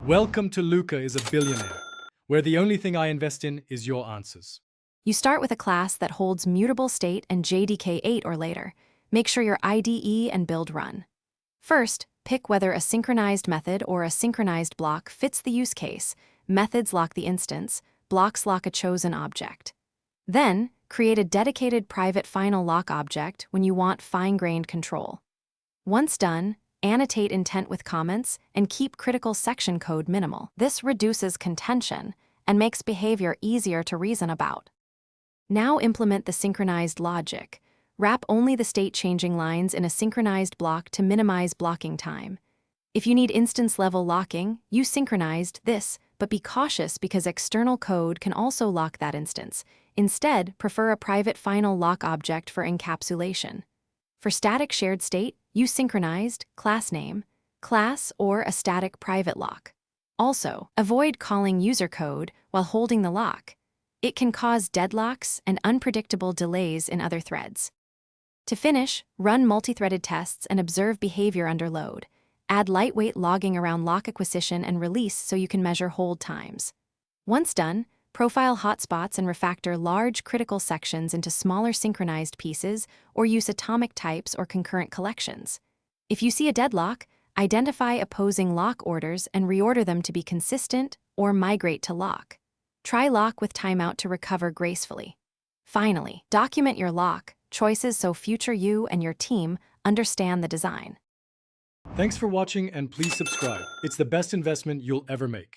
Welcome to Luca is a Billionaire, where the only thing I invest in is your answers. You start with a class that holds mutable state and JDK 8 or later. Make sure your IDE and build run. First, pick whether a synchronized method or a synchronized block fits the use case. Methods lock the instance, blocks lock a chosen object. Then, create a dedicated private final lock object when you want fine-grained control. Once done, annotate intent with comments and keep critical section code minimal. This reduces contention and makes behavior easier to reason about. Now implement the synchronized logic. Wrap only the state-changing lines in a synchronized block to minimize blocking time. If you need instance-level locking, use synchronized this, but be cautious because external code can also lock that instance. Instead, prefer a private final lock object for encapsulation. For static shared state, use synchronized, class name, class, or a static private lock. Also, avoid calling user code while holding the lock. It can cause deadlocks and unpredictable delays in other threads. To finish, run multi-threaded tests and observe behavior under load. Add lightweight logging around lock acquisition and release so you can measure hold times. Once done, profile hotspots and refactor large critical sections into smaller synchronized pieces or use atomic types or concurrent collections. If you see a deadlock, identify opposing lock orders and reorder them to be consistent or migrate to lock. Try lock with timeout to recover gracefully. Finally, document your lock choices so future you and your team understand the design. Thanks for watching and please subscribe. It's the best investment you'll ever make.